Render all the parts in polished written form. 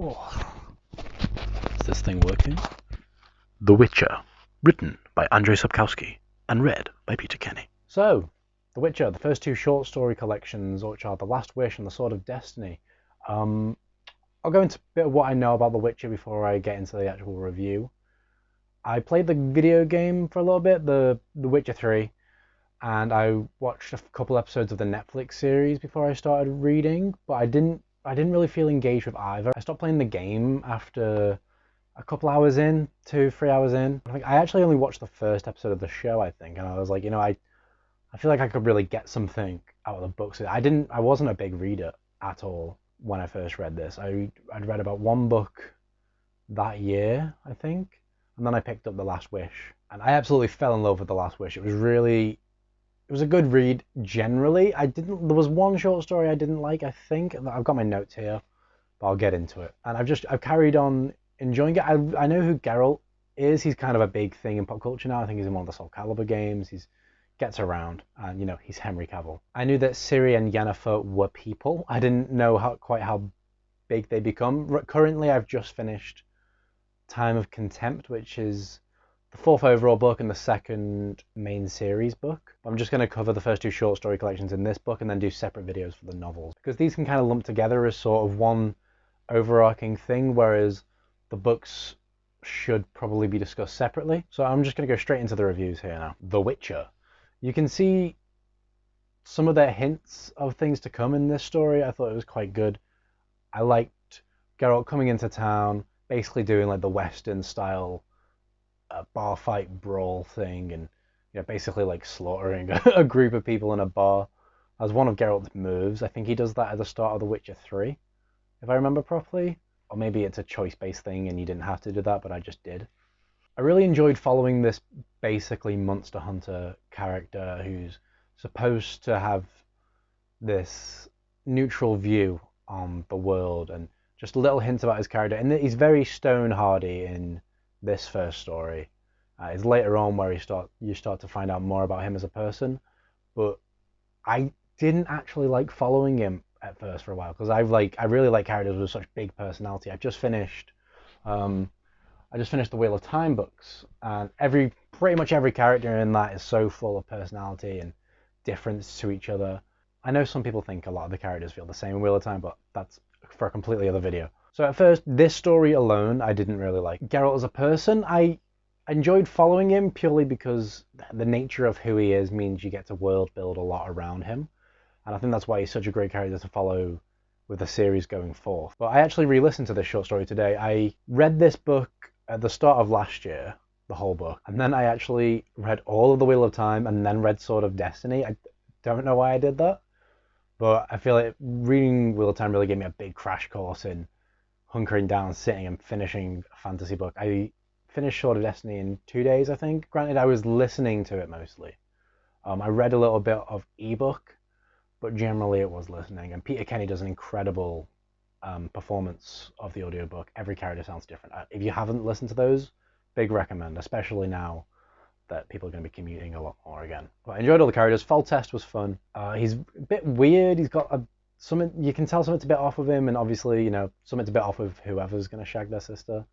Oh, is this thing working? The Witcher, written by Andrzej Sapkowski and read by Peter Kenny. So, The Witcher, the first two short story collections, which are The Last Wish and The Sword of Destiny. I'll go into a bit of what I know about The Witcher before I get into the actual review. I played the video game for a little bit, The Witcher 3, and I watched a couple episodes of the Netflix series before I started reading, but I didn't really feel engaged with either. I stopped playing the game after a couple hours in, 2-3 hours in. I actually only watched the first episode of the show, I think, and I was like, I feel like I could really get something out of the books. I wasn't a big reader at all when I first read this. I'd read about one book that year, I think, and then I picked up The Last Wish, and I absolutely fell in love with The Last Wish. It was a good read generally. There was one short story I didn't like, I think. I've got my notes here, but I'll get into it. And I've carried on enjoying it. I know who Geralt is. He's kind of a big thing in pop culture now. I think he's in one of the Soul Calibur games. He's gets around, and he's Henry Cavill. I knew that Ciri and Yennefer were people. I didn't know quite how big they become. Currently, I've just finished Time of Contempt, which is the fourth overall book and the second main series book. I'm just going to cover the first two short story collections in this book and then do separate videos for the novels, because these can kind of lump together as sort of one overarching thing, whereas the books should probably be discussed separately. So I'm just going to go straight into the reviews here now. The Witcher. You can see some of their hints of things to come in this story. I thought it was quite good. I liked Geralt coming into town, basically doing like the Western style bar fight brawl thing, and basically like slaughtering a group of people in a bar as one of Geralt's moves. I think he does that at the start of The Witcher 3, if I remember properly. Or maybe it's a choice-based thing and you didn't have to do that, but I just did. I really enjoyed following this basically monster hunter character who's supposed to have this neutral view on the world, and just little hints about his character. And he's very stone hardy in this first story. It's later on where you start to find out more about him as a person, but I didn't actually like following him at first for a while, because I really like characters with such big personality. I just finished the Wheel of Time books, and pretty much every character in that is so full of personality and difference to each other. I know some people think a lot of the characters feel the same in Wheel of Time, but that's for a completely other video. So at first, this story alone, I didn't really like. Geralt as a person, I enjoyed following him purely because the nature of who he is means you get to world build a lot around him. And I think that's why he's such a great character to follow with the series going forth. But I actually re-listened to this short story today. I read this book at the start of last year, the whole book, and then I actually read all of The Wheel of Time and then read Sword of Destiny. I don't know why I did that, but I feel like reading Wheel of Time really gave me a big crash course in hunkering down, sitting and finishing a fantasy book. I finished Sword of Destiny in 2 days, I think. Granted, I was listening to it mostly. I read a little bit of ebook, but generally it was listening. And Peter Kenny does an incredible performance of the audiobook. Every character sounds different. If you haven't listened to those, big recommend, especially now that people are going to be commuting a lot more again. But I enjoyed all the characters. Foltest was fun. He's a bit weird. He's got something, you can tell something's a bit off with him, and obviously, something's a bit off with whoever's going to shag their sister.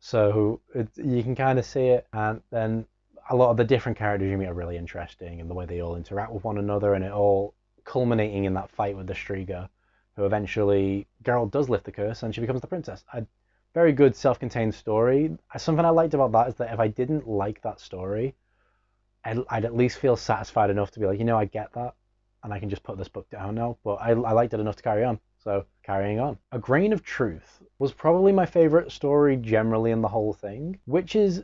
So you can kind of see it, and then a lot of the different characters you meet are really interesting, and the way they all interact with one another, and it all culminating in that fight with the Striga, who eventually Geralt does lift the curse and she becomes the princess. A very good self-contained story. Something I liked about that is that if I didn't like that story, I'd at least feel satisfied enough to be like, I get that, and I can just put this book down now. But I liked it enough to carry on. So carrying on. A Grain of Truth was probably my favorite story generally in the whole thing, which is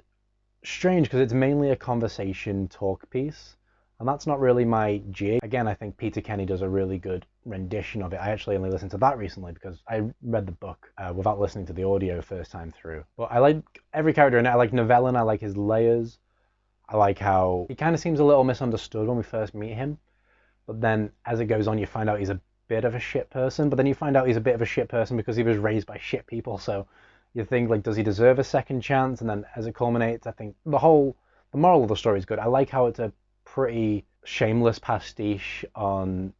strange because it's mainly a conversation talk piece, and that's not really my jig. Again, I think Peter Kenny does a really good rendition of it. I actually only listened to that recently because I read the book without listening to the audio first time through. But I like every character in it. I like Nivellen, I like his layers. I like how he kind of seems a little misunderstood when we first meet him, but then as it goes on you find out he's a bit of a shit person, but then you find out he's a bit of a shit person because he was raised by shit people, so you think, like, does he deserve a second chance? And then as it culminates, I think the moral of the story is good. I like how it's a pretty shameless pastiche on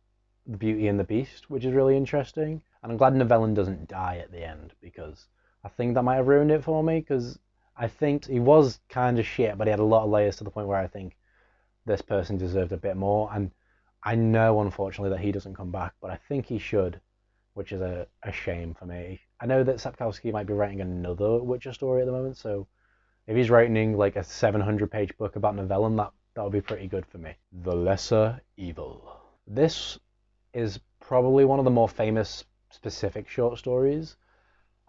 the Beauty and the Beast, which is really interesting. And I'm glad Nivellen doesn't die at the end, because I think that might have ruined it for me, because I think he was kind of shit, but he had a lot of layers to the point where I think this person deserved a bit more. And I know, unfortunately, that he doesn't come back, but I think he should, which is a shame for me. I know that Sapkowski might be writing another Witcher story at the moment, so if he's writing like a 700-page book about Nivellen, that would be pretty good for me. The Lesser Evil. This is probably one of the more famous specific short stories,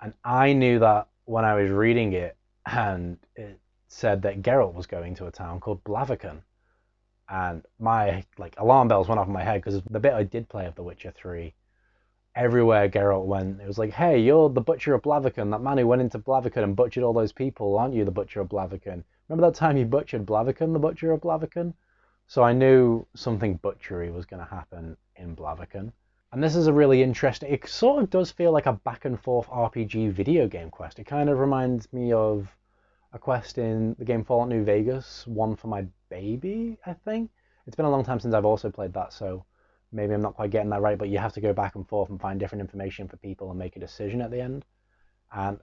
and I knew that when I was reading it, and it said that Geralt was going to a town called Blaviken, and my alarm bells went off in my head, because the bit I did play of The Witcher 3, everywhere Geralt went, it was like, hey, you're the Butcher of Blaviken, that man who went into Blaviken and butchered all those people, aren't you the Butcher of Blaviken? Remember that time you butchered Blaviken, the Butcher of Blaviken? So I knew something butchery was going to happen in Blaviken. And this is a really interesting, it sort of does feel like a back and forth RPG video game quest. It kind of reminds me of a quest in the game Fallout New Vegas, One for My Baby, I think. It's been a long time since I've also played that, so maybe I'm not quite getting that right, but you have to go back and forth and find different information for people and make a decision at the end. And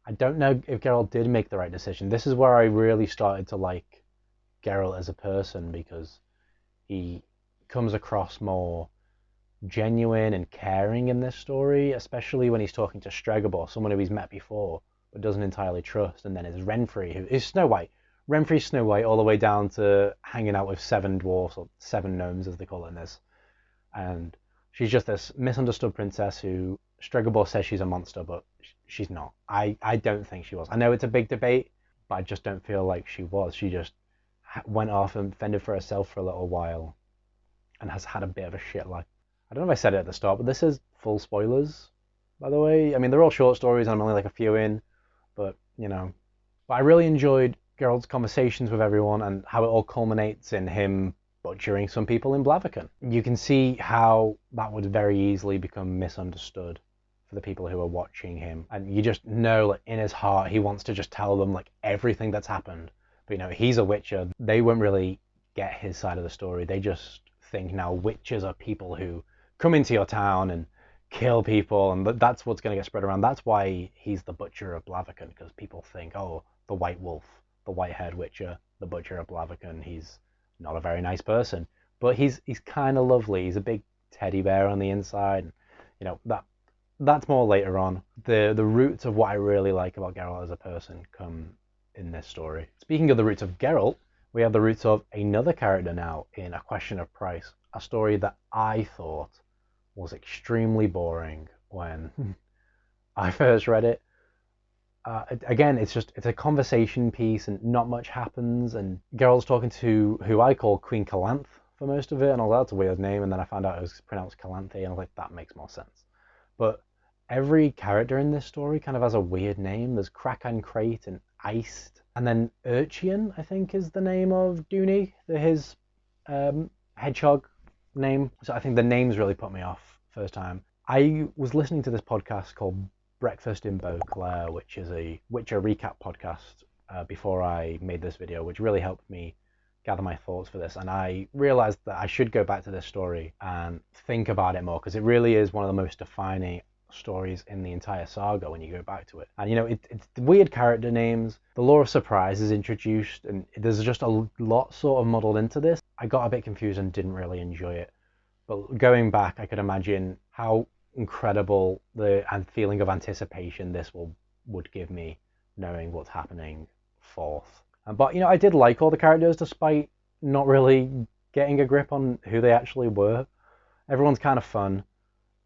I don't know if Geralt did make the right decision. This is where I really started to like Geralt as a person, because he comes across more genuine and caring in this story, especially when he's talking to Stregobor, someone who he's met before but doesn't entirely trust, and then there's Renfri, who is Snow White. Renfri's Snow White, all the way down to hanging out with 7 dwarfs, or 7 gnomes as they call it in this. And she's just this misunderstood princess who Stregobor says she's a monster, but she's not. I don't think she was. I know it's a big debate, but I just don't feel like she was. She just went off and fended for herself for a little while and has had a bit of a shit life. I don't know if I said it at the start, but this is full spoilers, by the way. I mean, they're all short stories, and I'm only like a few in, but, you know. But I really enjoyed Geralt's conversations with everyone, and how it all culminates in him butchering some people in Blaviken. You can see how that would very easily become misunderstood for the people who are watching him. And you just know, like, in his heart, he wants to just tell them, like, everything that's happened. But, you know, he's a Witcher. They won't really get his side of the story. They just think now Witchers are people who come into your town and kill people, and that's what's going to get spread around. That's why he's the Butcher of Blaviken, because people think, oh, the White Wolf, the white-haired Witcher, the Butcher of Blaviken, he's not a very nice person, but he's kind of lovely. He's a big teddy bear on the inside. You know, that's more later on. The roots of what I really like about Geralt as a person come in this story. Speaking of the roots of Geralt, we have the roots of another character now in A Question of Price, a story that I thought was extremely boring when I first read it. Again, it's a conversation piece, and not much happens, and Geralt's talking to who I call Queen Calanthe for most of it, and I was like, that's a weird name, and then I found out it was pronounced Calanthe, and I was like, that makes more sense. But every character in this story kind of has a weird name. There's Kraken Crate and Iced, and then Urchian, I think, is the name of Duny, his hedgehog name. So I think the names really put me off first time. I was listening to this podcast called Breakfast in Beauclair, which is a Witcher recap podcast before I made this video, which really helped me gather my thoughts for this. And I realized that I should go back to this story and think about it more, because it really is one of the most defining stories in the entire saga when you go back to it. And, you know, it's weird character names. The Law of Surprise is introduced, and there's just a lot sort of muddled into this. I got a bit confused and didn't really enjoy it. But going back, I could imagine how incredible the feeling of anticipation this would give me, knowing what's happening forth. But, you know, I did like all the characters despite not really getting a grip on who they actually were. Everyone's kind of fun,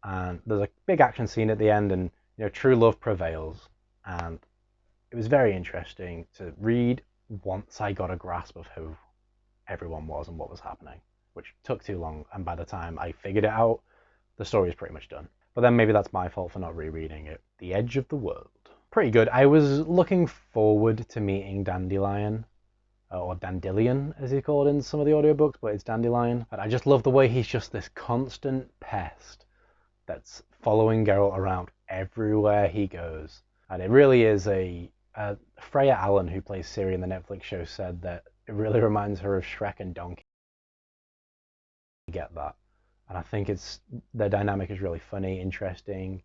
and there's a big action scene at the end, and, you know, true love prevails. And it was very interesting to read once I got a grasp of who everyone was and what was happening, which took too long, and by the time I figured it out, the story is pretty much done. But then maybe that's my fault for not rereading it. The Edge of the World. Pretty good. I was looking forward to meeting Dandelion, or Dandelion as he's called in some of the audiobooks, but it's Dandelion. And I just love the way he's just this constant pest that's following Geralt around everywhere he goes. And it really is Freya Allen, who plays Ciri in the Netflix show, said that it really reminds her of Shrek and Donkey. I get that. and I think their dynamic is really funny, interesting,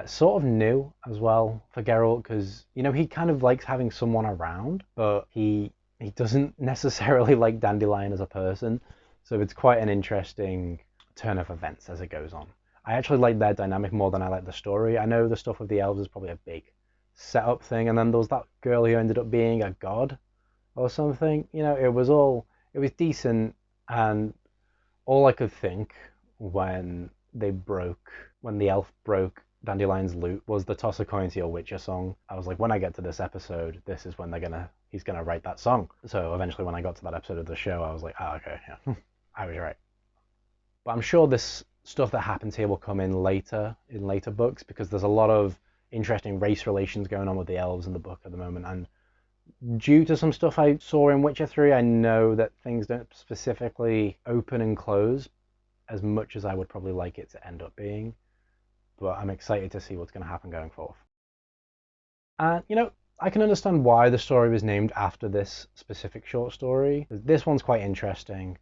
sort of new as well for Geralt, because he kind of likes having someone around, but he doesn't necessarily like Dandelion as a person, so it's quite an interesting turn of events as it goes on. I actually like their dynamic more than I like the story. I know the stuff with the elves is probably a big setup thing, and then there was that girl who ended up being a god or something. It was decent, and all I could think when the elf broke Dandelion's lute was the Toss a Coin to Your Witcher song. I was like, when I get to this episode, this is when he's gonna write that song. So eventually when I got to that episode of the show, I was like, okay, yeah, I was right. But I'm sure this stuff that happens here will come in later books, because there's a lot of interesting race relations going on with the elves in the book at the moment, and due to some stuff I saw in Witcher 3, I know that things don't specifically open and close as much as I would probably like it to end up being. But I'm excited to see what's going to happen going forth. And, I can understand why the story was named after this specific short story. This one's quite interesting.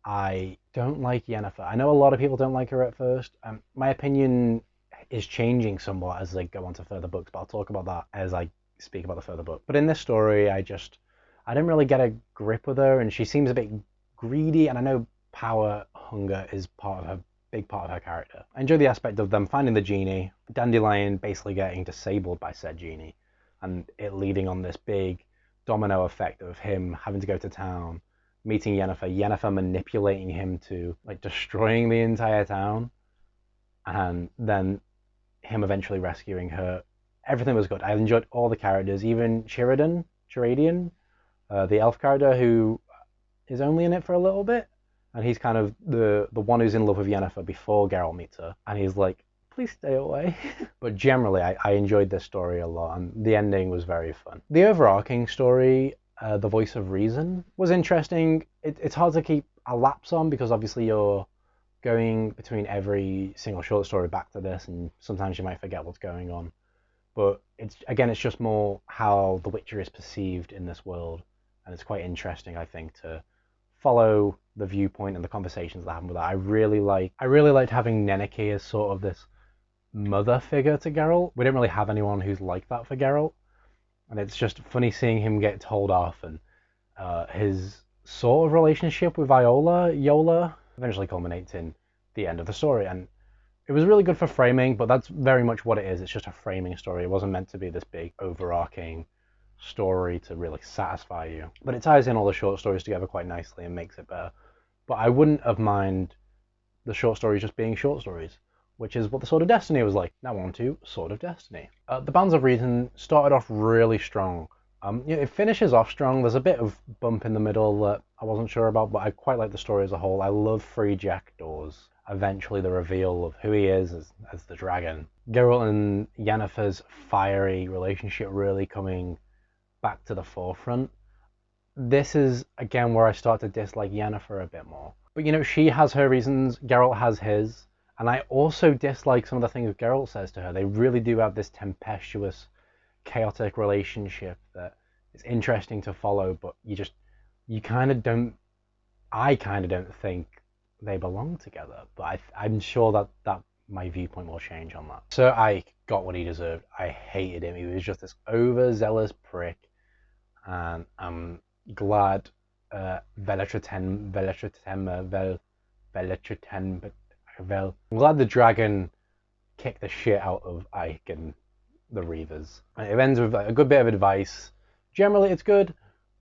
I don't like Yennefer. I know a lot of people don't like her at first. My opinion is changing somewhat as I go on to further books, but I'll talk about that as I speak about the further book. But in this story, I didn't really get a grip with her, and she seems a bit greedy, and I know power hunger is big part of her character. I enjoy the aspect of them finding the genie, Dandelion basically getting disabled by said genie, and it leading on this big domino effect of him having to go to town, meeting Yennefer manipulating him to destroying the entire town, and then him eventually rescuing her. Everything was good. I enjoyed all the characters, even Círdan, the elf character who is only in it for a little bit, and he's kind of the one who's in love with Yennefer before Geralt meets her, and he's like, please stay away. But generally, I enjoyed this story a lot, and the ending was very fun. The overarching story, The Voice of Reason, was interesting. It's hard to keep a lapse on, because obviously you're going between every single short story back to this, and sometimes you might forget what's going on. But it's just more how The Witcher is perceived in this world, and it's quite interesting, I think, to follow the viewpoint and the conversations that happen with that. I really liked having Nenneke as sort of this mother figure to Geralt. We didn't really have anyone who's like that for Geralt, and it's just funny seeing him get told off, and his sort of relationship with Yola eventually culminates in the end of the story, and it was really good for framing, but that's very much what it is. It's just a framing story. It wasn't meant to be this big overarching story to really satisfy you, but it ties in all the short stories together quite nicely and makes it better. But I wouldn't have minded the short stories just being short stories, which is what the Sword of Destiny was like. Now on to Sword of Destiny. The Bands of Reason started off really strong. It finishes off strong. There's a bit of bump in the middle that I wasn't sure about, but I quite like the story as a whole. I love Free Jackdaws. Eventually the reveal of who he is as the dragon. Geralt and Yennefer's fiery relationship really coming back to the forefront. This is, again, where I start to dislike Yennefer a bit more. But, she has her reasons, Geralt has his, and I also dislike some of the things Geralt says to her. They really do have this tempestuous, chaotic relationship that is interesting to follow, but I kind of don't think they belong together. But I'm sure that my viewpoint will change on that. Sir Ike got what he deserved. I hated him. He was just this overzealous prick, and I'm glad I'm glad the dragon kicked the shit out of Ike and the Reavers. It ends with a good bit of advice. Generally, it's good.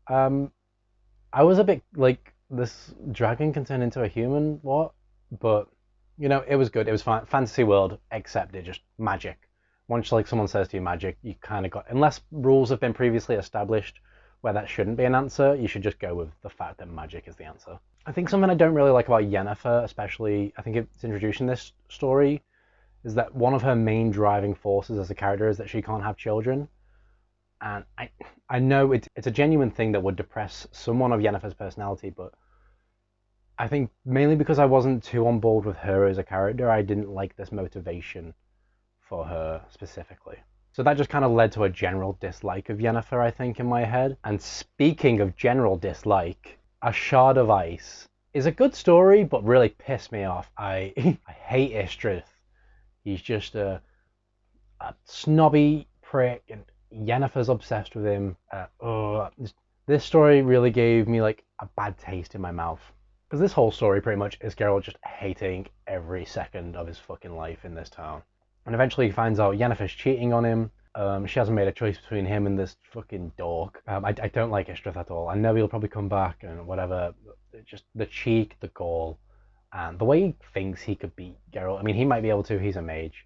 I was a bit like, this dragon can turn into a human, what? But, it was good. It was fine. Fantasy world, except it just magic. Once someone says to you magic, you kind of got, unless rules have been previously established where that shouldn't be an answer, you should just go with the fact that magic is the answer. I think something I don't really like about Yennefer, especially, I think it's introduced in this story, is that one of her main driving forces as a character is that she can't have children. And I know it's a genuine thing that would depress someone of Yennefer's personality, but I think mainly because I wasn't too on board with her as a character, I didn't like this motivation for her specifically. So that just kind of led to a general dislike of Yennefer, I think, in my head. And speaking of general dislike, a Shard of Ice is a good story, but really pissed me off. I I hate Istrith. He's just a snobby prick, and Yennefer's obsessed with him. This story really gave me like a bad taste in my mouth. Because this whole story pretty much is Geralt just hating every second of his fucking life in this town. And eventually he finds out Yennefer's cheating on him. She hasn't made a choice between him and this fucking dork. I don't like Istrith at all. I know he'll probably come back and whatever. Just the cheek, the gall, and the way he thinks he could beat Geralt. I mean, he might be able to. He's a mage.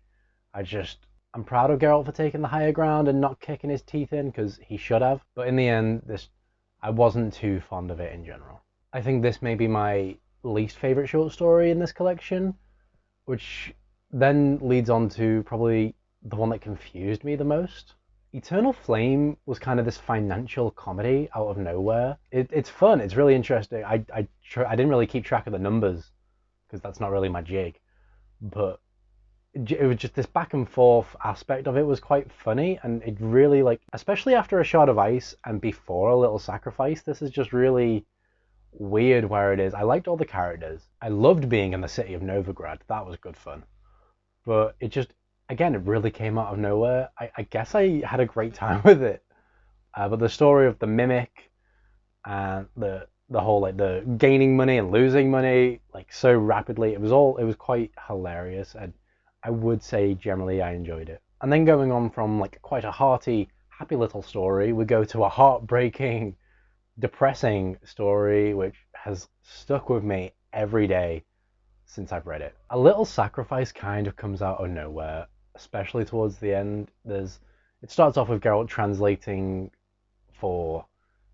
I'm proud of Geralt for taking the higher ground and not kicking his teeth in, because he should have. But in the end, I wasn't too fond of it in general. I think this may be my least favourite short story in this collection, which then leads on to probably the one that confused me the most. Eternal Flame was kind of this financial comedy out of nowhere. It's fun, it's really interesting. I didn't really keep track of the numbers, because that's not really my jig. But it was just this back and forth aspect of it was quite funny, and it really, like, especially after A Shard of Ice and before A Little Sacrifice, this is just really weird where it is. I liked all the characters. I loved being in the city of Novigrad. That was good fun. But it just, again, it really came out of nowhere. I guess I had a great time with it. But the story of the mimic and the whole, like, the gaining money and losing money, like, so rapidly, it was quite hilarious. And I would say generally I enjoyed it. And then going on from like quite a hearty, happy little story, we go to a heartbreaking, depressing story which has stuck with me every day since I've read it. A Little Sacrifice kind of comes out of nowhere, especially towards the end. It starts off with Geralt translating for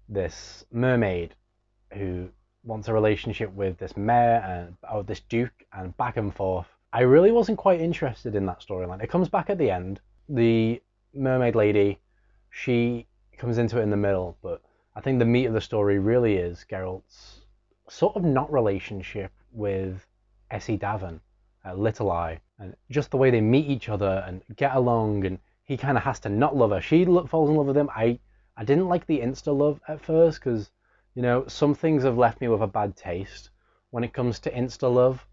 this mermaid who wants a relationship with this mayor and this duke, and back and forth. I really wasn't quite interested in that storyline. It comes back at the end. The mermaid lady, she comes into it in the middle, but I think the meat of the story really is Geralt's sort of not relationship with Essie Davin, Little Eye, and just the way they meet each other and get along, and he kind of has to not love her. She falls in love with him. I didn't like the insta love at first, because, you know, some things have left me with a bad taste when it comes to insta love,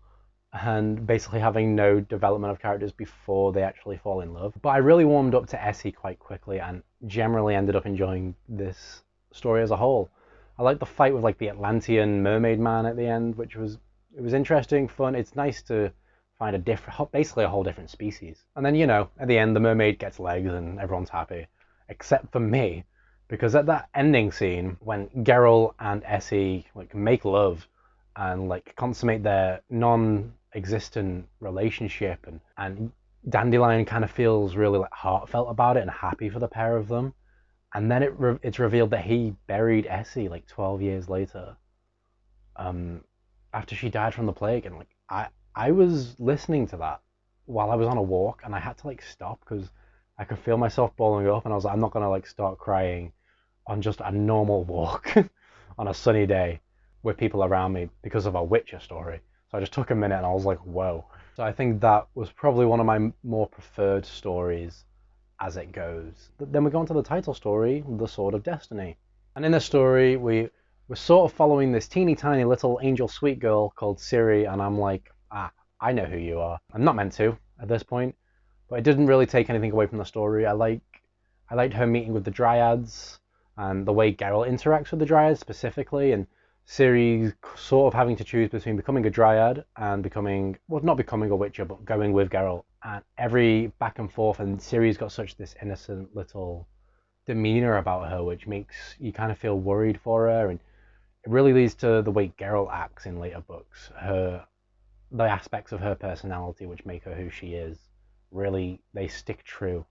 and basically having no development of characters before they actually fall in love. But I really warmed up to Essie quite quickly, and generally ended up enjoying this story as a whole. I like the fight with like the Atlantean mermaid man at the end, which was interesting, fun. It's nice to find basically a whole different species. And then, you know, at the end the mermaid gets legs and everyone's happy, except for me, because at that ending scene when Geralt and Essie like make love and like consummate their non-existent relationship, and Dandelion kind of feels really like heartfelt about it and happy for the pair of them, and then it's revealed that he buried Essie like 12 years later, after she died from the plague. And like I was listening to that while I was on a walk, and I had to like stop because I could feel myself balling up, and I was like, I'm not gonna like start crying on just a normal walk on a sunny day with people around me because of a Witcher story. So I just took a minute and I was like, whoa. So I think that was probably one of my more preferred stories as it goes. Then we go on to the title story, The Sword of Destiny. And in this story, we're sort of following this teeny tiny little angel sweet girl called Ciri, and I'm like, I know who you are. I'm not meant to at this point, but it didn't really take anything away from the story. I liked her meeting with the Dryads, and the way Geralt interacts with the Dryads specifically, and Ciri sort of having to choose between becoming a Dryad and not becoming a Witcher, but going with Geralt. And every back and forth, and Ciri's got such this innocent little demeanor about her, which makes you kind of feel worried for her, and it really leads to the way Geralt acts in later books. The aspects of her personality which make her who she is, really, they stick true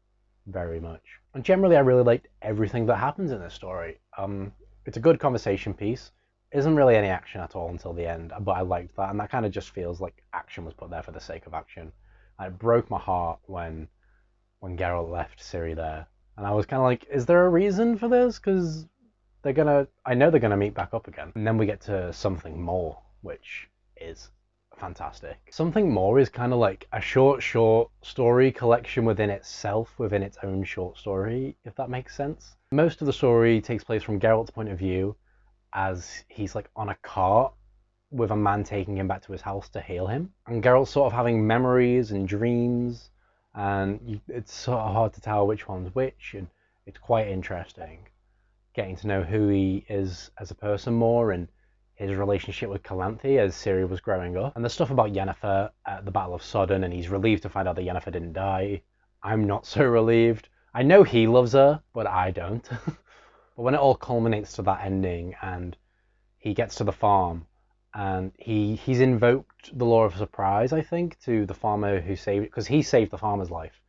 very much. And generally, I really liked everything that happens in this story. It's a good conversation piece. Isn't really any action at all until the end, but I liked that, and that kind of just feels like action was put there for the sake of action. And it broke my heart when Geralt left Ciri there, and I was kind of like, is there a reason for this? Because I know they're gonna meet back up again. And then we get to Something More, which is fantastic. Something More is kind of like a short story collection within itself, within its own short story, if that makes sense. Most of the story takes place from Geralt's point of view, as he's like on a cart with a man taking him back to his house to heal him. And Geralt's sort of having memories and dreams, and it's sort of hard to tell which one's which, and it's quite interesting getting to know who he is as a person more, and his relationship with Calanthe as Ciri was growing up. And the stuff about Yennefer at the Battle of Sodden, and he's relieved to find out that Yennefer didn't die. I'm not so relieved. I know he loves her, but I don't. But when it all culminates to that ending, and he gets to the farm, and he's invoked the law of surprise, I think, to the farmer who saved, because he saved the farmer's life.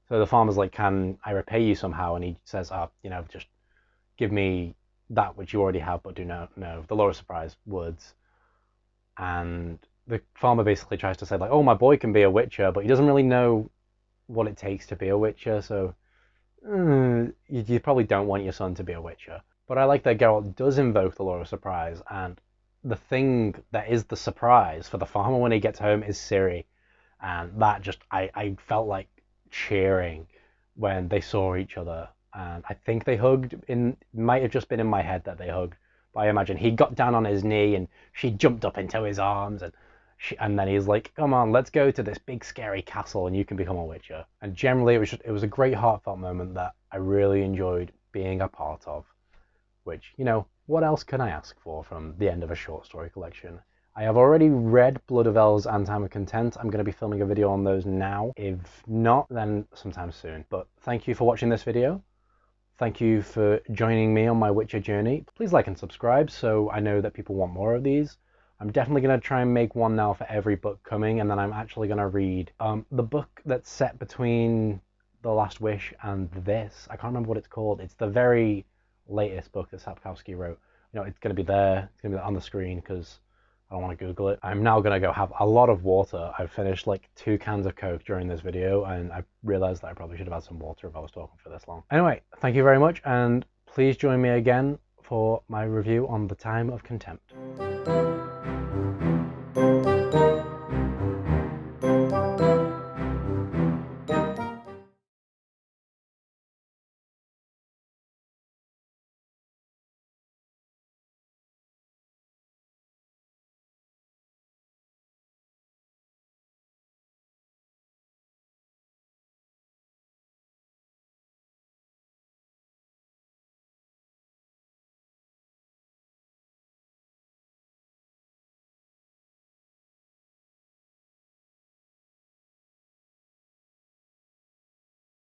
So the farmer's like, can I repay you somehow? And he says, just give me that which you already have, but do not know. The law of surprise words. And the farmer basically tries to say, like, oh, my boy can be a witcher, but he doesn't really know what it takes to be a witcher, so you probably don't want your son to be a witcher. But I like that Geralt does invoke the law of surprise, and the thing that is the surprise for the farmer when he gets home is Ciri. And that just, I felt like cheering when they saw each other. And I think they hugged. Might have just been in my head that they hugged, but I imagine he got down on his knee and she jumped up into his arms, and then he's like, come on, let's go to this big scary castle and you can become a witcher. And generally it was a great heartfelt moment that I really enjoyed being a part of, which, what else can I ask for from the end of a short story collection? I have already read Blood of Elves and Time of Content. I'm going to be filming a video on those now. If not, then sometime soon. But thank you for watching this video. Thank you for joining me on my Witcher journey. Please like and subscribe so I know that people want more of these. I'm definitely going to try and make one now for every book coming, and then I'm actually going to read the book that's set between The Last Wish and this. I can't remember what it's called. It's the very latest book that Sapkowski wrote. It's going to be there. It's going to be on the screen because I don't want to Google it. I'm now going to go have a lot of water. I've finished like 2 cans of Coke during this video, and I realized that I probably should have had some water if I was talking for this long. Anyway, thank you very much, and please join me again for my review on The Time of Contempt.